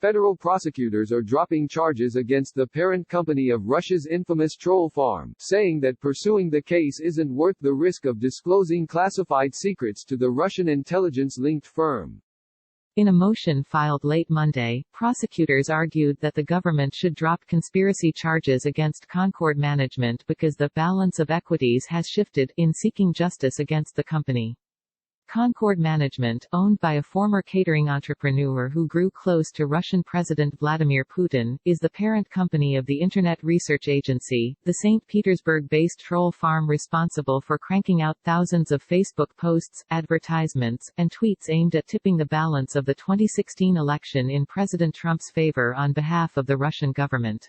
Federal prosecutors are dropping charges against the parent company of Russia's infamous troll farm, saying that pursuing the case isn't worth the risk of disclosing classified secrets to the Russian intelligence-linked firm. In a motion filed late Monday, prosecutors argued that the government should drop conspiracy charges against Concord management because the balance of equities has shifted, in seeking justice against the company. Concord Management, owned by a former catering entrepreneur who grew close to Russian President Vladimir Putin, is the parent company of the Internet Research Agency, the St. Petersburg-based troll farm responsible for cranking out thousands of Facebook posts, advertisements, and tweets aimed at tipping the balance of the 2016 election in President Trump's favor on behalf of the Russian government.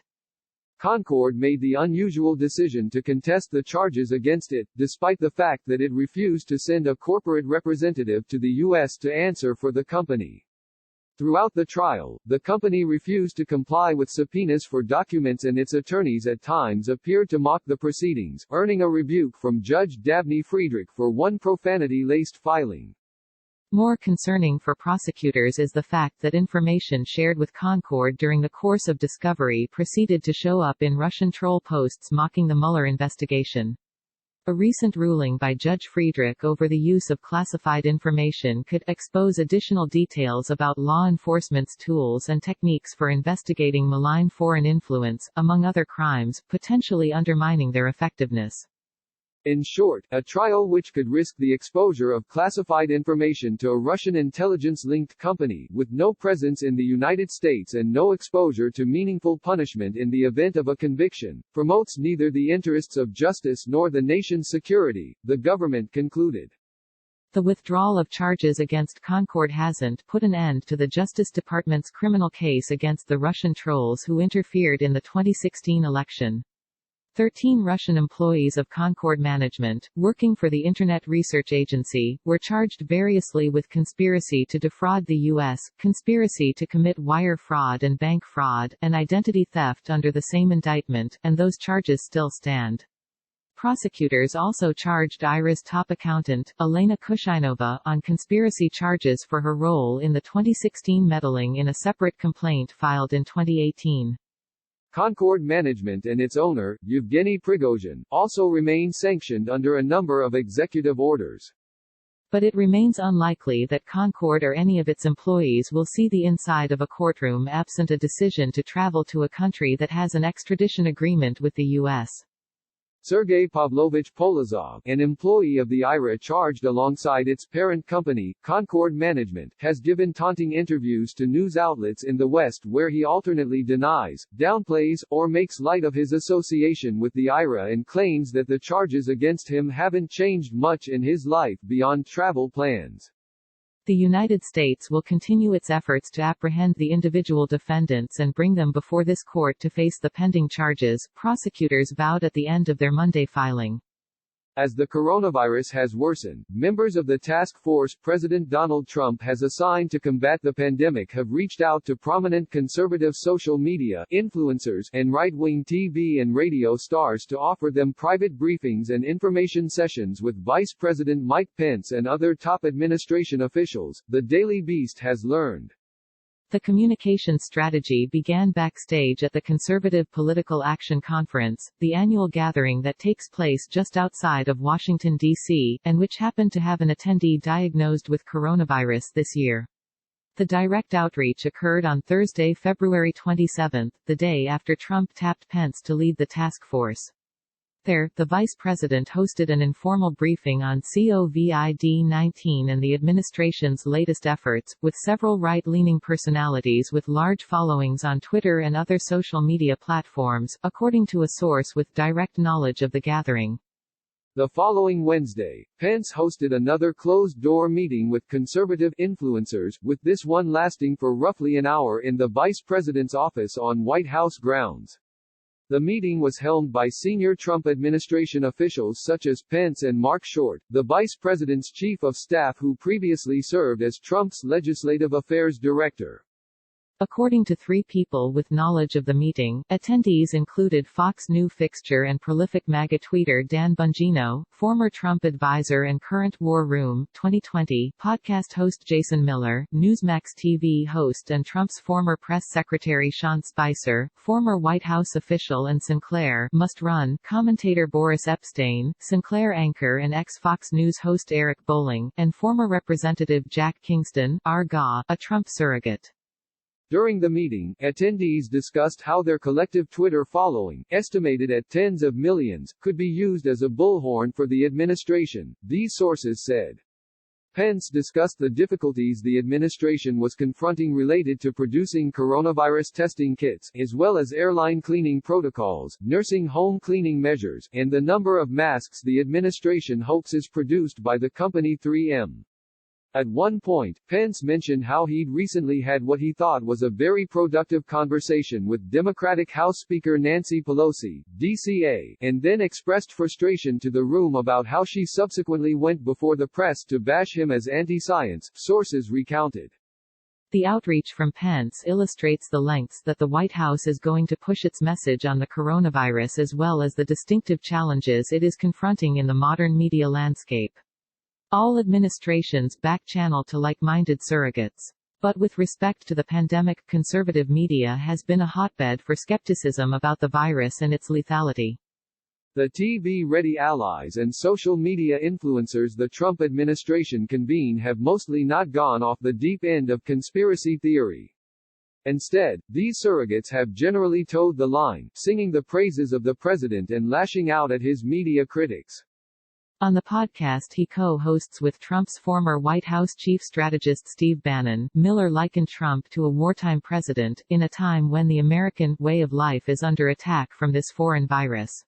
Concord made the unusual decision to contest the charges against it, despite the fact that it refused to send a corporate representative to the U.S. to answer for the company. Throughout the trial, the company refused to comply with subpoenas for documents and its attorneys at times appeared to mock the proceedings, earning a rebuke from Judge Dabney Friedrich for one profanity-laced filing. More concerning for prosecutors is the fact that information shared with Concord during the course of discovery proceeded to show up in Russian troll posts mocking the Mueller investigation. A recent ruling by Judge Friedrich over the use of classified information could expose additional details about law enforcement's tools and techniques for investigating malign foreign influence, among other crimes, potentially undermining their effectiveness. In short, a trial which could risk the exposure of classified information to a Russian intelligence-linked company, with no presence in the United States and no exposure to meaningful punishment in the event of a conviction, promotes neither the interests of justice nor the nation's security, the government concluded. The withdrawal of charges against Concord hasn't put an end to the Justice Department's criminal case against the Russian trolls who interfered in the 2016 election. 13 Russian employees of Concord Management, working for the Internet Research Agency, were charged variously with conspiracy to defraud the U.S., conspiracy to commit wire fraud and bank fraud, and identity theft under the same indictment, and those charges still stand. Prosecutors also charged IRA's top accountant, Elena Kushainova, on conspiracy charges for her role in the 2016 meddling in a separate complaint filed in 2018. Concord Management and its owner, Yevgeny Prigozhin, also remain sanctioned under a number of executive orders. But it remains unlikely that Concord or any of its employees will see the inside of a courtroom absent a decision to travel to a country that has an extradition agreement with the U.S. Sergei Pavlovich Polozov, an employee of the IRA charged alongside its parent company, Concord Management, has given taunting interviews to news outlets in the West where he alternately denies, downplays, or makes light of his association with the IRA and claims that the charges against him haven't changed much in his life beyond travel plans. The United States will continue its efforts to apprehend the individual defendants and bring them before this court to face the pending charges, prosecutors vowed at the end of their Monday filing. As the coronavirus has worsened, members of the task force President Donald Trump has assigned to combat the pandemic have reached out to prominent conservative social media influencers and right-wing TV and radio stars to offer them private briefings and information sessions with Vice President Mike Pence and other top administration officials, the Daily Beast has learned. The communications strategy began backstage at the Conservative Political Action Conference, the annual gathering that takes place just outside of Washington, D.C., and which happened to have an attendee diagnosed with coronavirus this year. The direct outreach occurred on Thursday, February 27, the day after Trump tapped Pence to lead the task force. There, the vice president hosted an informal briefing on COVID-19 and the administration's latest efforts, with several right-leaning personalities with large followings on Twitter and other social media platforms, according to a source with direct knowledge of the gathering. The following Wednesday, Pence hosted another closed-door meeting with conservative influencers, with this one lasting for roughly an hour in the vice president's office on White House grounds. The meeting was helmed by senior Trump administration officials such as Pence and Mark Short, the vice president's chief of staff who previously served as Trump's legislative affairs director. According to 3 people with knowledge of the meeting, attendees included Fox News fixture and prolific MAGA tweeter Dan Bongino, former Trump advisor and current War Room 2020 podcast host Jason Miller, Newsmax TV host and Trump's former press secretary Sean Spicer, former White House official and Sinclair Must Run commentator Boris Epshteyn, Sinclair anchor and ex-Fox News host Eric Bolling, and former Representative Jack Kingston, a Trump surrogate. During the meeting, attendees discussed how their collective Twitter following, estimated at tens of millions, could be used as a bullhorn for the administration, these sources said. Pence discussed the difficulties the administration was confronting related to producing coronavirus testing kits, as well as airline cleaning protocols, nursing home cleaning measures, and the number of masks the administration hopes is produced by the company 3M. At one point, Pence mentioned how he'd recently had what he thought was a very productive conversation with Democratic House Speaker Nancy Pelosi, DCA, and then expressed frustration to the room about how she subsequently went before the press to bash him as anti-science, sources recounted. The outreach from Pence illustrates the lengths that the White House is going to push its message on the coronavirus as well as the distinctive challenges it is confronting in the modern media landscape. All administrations back-channel to like-minded surrogates. But with respect to the pandemic, conservative media has been a hotbed for skepticism about the virus and its lethality. The TV-ready allies and social media influencers the Trump administration convene have mostly not gone off the deep end of conspiracy theory. Instead, these surrogates have generally towed the line, singing the praises of the president and lashing out at his media critics. On the podcast he co-hosts with Trump's former White House chief strategist Steve Bannon, Miller likened Trump to a wartime president, in a time when the American way of life is under attack from this foreign virus.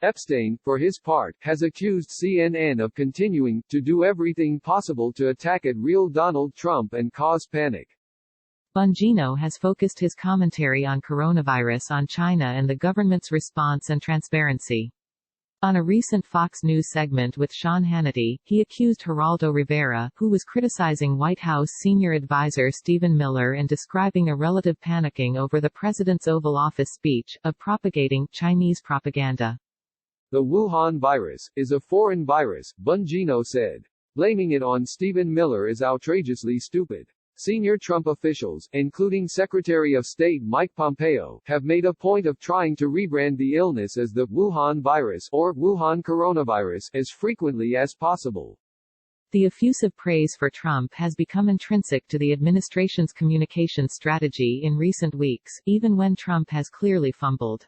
Epshteyn, for his part, has accused CNN of continuing to do everything possible to attack at real Donald Trump and cause panic. Bongino has focused his commentary on coronavirus on China and the government's response and transparency. On a recent Fox News segment with Sean Hannity, he accused Geraldo Rivera, who was criticizing White House senior advisor Stephen Miller and describing a relative panicking over the president's Oval Office speech, of propagating Chinese propaganda. The Wuhan virus is a foreign virus, Bongino said. Blaming it on Stephen Miller is outrageously stupid. Senior Trump officials, including Secretary of State Mike Pompeo, have made a point of trying to rebrand the illness as the Wuhan virus or Wuhan coronavirus as frequently as possible. The effusive praise for Trump has become intrinsic to the administration's communication strategy in recent weeks, even when Trump has clearly fumbled.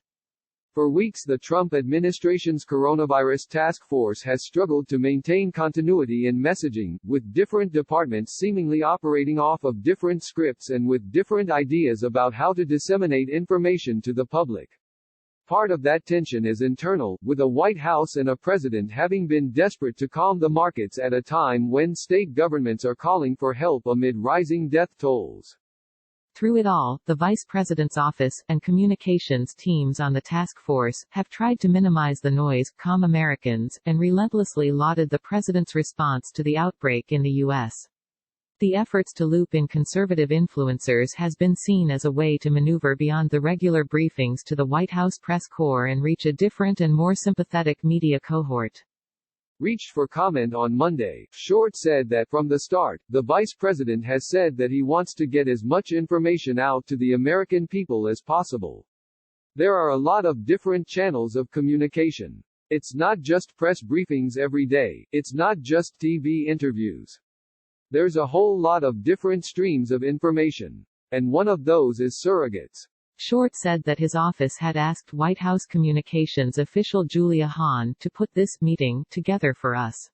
For weeks the Trump administration's coronavirus task force has struggled to maintain continuity in messaging, with different departments seemingly operating off of different scripts and with different ideas about how to disseminate information to the public. Part of that tension is internal, with a White House and a president having been desperate to calm the markets at a time when state governments are calling for help amid rising death tolls. Through it all, the Vice President's office, and communications teams on the task force, have tried to minimize the noise, calm Americans, and relentlessly lauded the president's response to the outbreak in the U.S. The efforts to loop in conservative influencers has been seen as a way to maneuver beyond the regular briefings to the White House press corps and reach a different and more sympathetic media cohort. Reached for comment on Monday, Short said that, from the start, the vice president has said that he wants to get as much information out to the American people as possible. There are a lot of different channels of communication. It's not just press briefings every day, it's not just TV interviews. There's a whole lot of different streams of information. And one of those is surrogates. Short said that his office had asked White House communications official Julia Hahn to put this meeting together for us.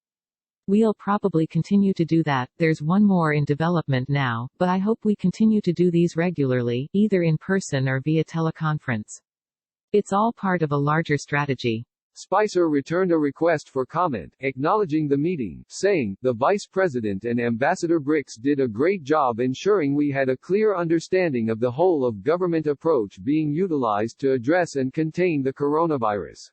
We'll probably continue to do that. There's one more in development now, but I hope we continue to do these regularly, either in person or via teleconference. It's all part of a larger strategy. Spicer returned a request for comment, acknowledging the meeting, saying, "The Vice President and Ambassador Bricks did a great job ensuring we had a clear understanding of the whole of government approach being utilized to address and contain the coronavirus."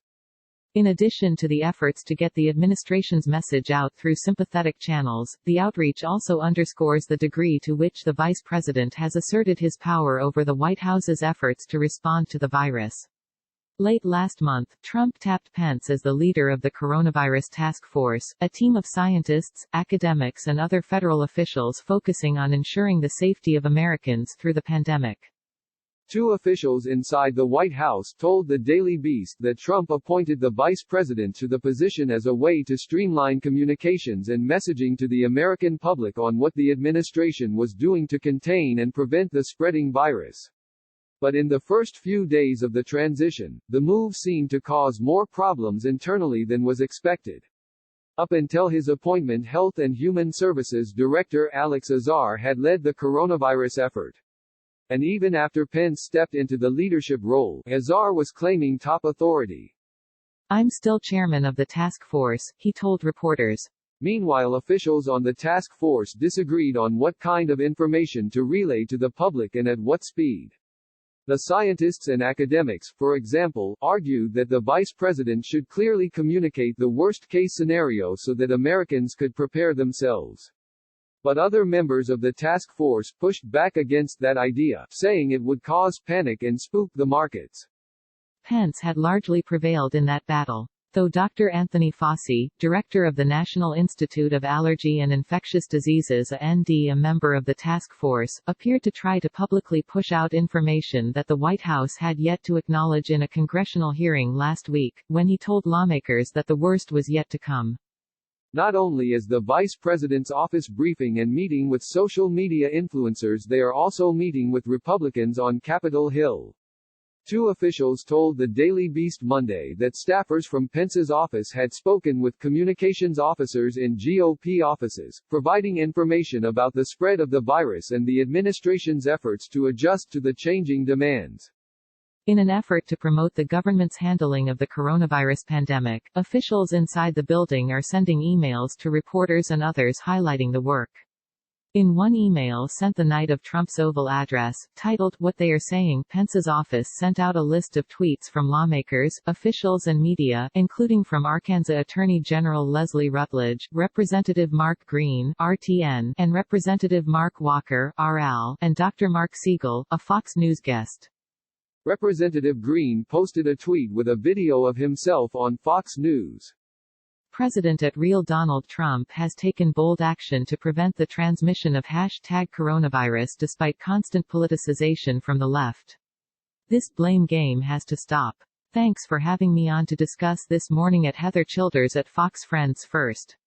In addition to the efforts to get the administration's message out through sympathetic channels, the outreach also underscores the degree to which the vice president has asserted his power over the White House's efforts to respond to the virus. Late last month, Trump tapped Pence as the leader of the coronavirus task force, a team of scientists, academics and other federal officials focusing on ensuring the safety of Americans through the pandemic. Two officials inside the White House told the Daily Beast that Trump appointed the vice president to the position as a way to streamline communications and messaging to the American public on what the administration was doing to contain and prevent the spreading virus. But in the first few days of the transition, the move seemed to cause more problems internally than was expected. Up until his appointment, Health and Human Services Director Alex Azar had led the coronavirus effort. And even after Pence stepped into the leadership role, Azar was claiming top authority. "I'm still chairman of the task force," he told reporters. Meanwhile, officials on the task force disagreed on what kind of information to relay to the public and at what speed. The scientists and academics, for example, argued that the vice president should clearly communicate the worst-case scenario so that Americans could prepare themselves. But other members of the task force pushed back against that idea, saying it would cause panic and spook the markets. Pence had largely prevailed in that battle. Though Dr. Anthony Fauci, director of the National Institute of Allergy and Infectious Diseases a member of the task force, appeared to try to publicly push out information that the White House had yet to acknowledge in a congressional hearing last week, when he told lawmakers that the worst was yet to come. Not only is the vice president's office briefing and meeting with social media influencers, they are also meeting with Republicans on Capitol Hill. Two officials told the Daily Beast Monday that staffers from Pence's office had spoken with communications officers in GOP offices, providing information about the spread of the virus and the administration's efforts to adjust to the changing demands. In an effort to promote the government's handling of the coronavirus pandemic, officials inside the building are sending emails to reporters and others highlighting the work. In one email sent the night of Trump's Oval Address, titled "What They Are Saying," Pence's office sent out a list of tweets from lawmakers, officials and media, including from Arkansas Attorney General Leslie Rutledge, Representative Mark Green (RTN), and Representative Mark Walker (RL), and Dr. Mark Siegel, a Fox News guest. Representative Green posted a tweet with a video of himself on Fox News. President at Real Donald Trump has taken bold action to prevent the transmission of #coronavirus despite constant politicization from the left. This blame game has to stop. Thanks for having me on to discuss this morning at Heather Childers at Fox Friends First.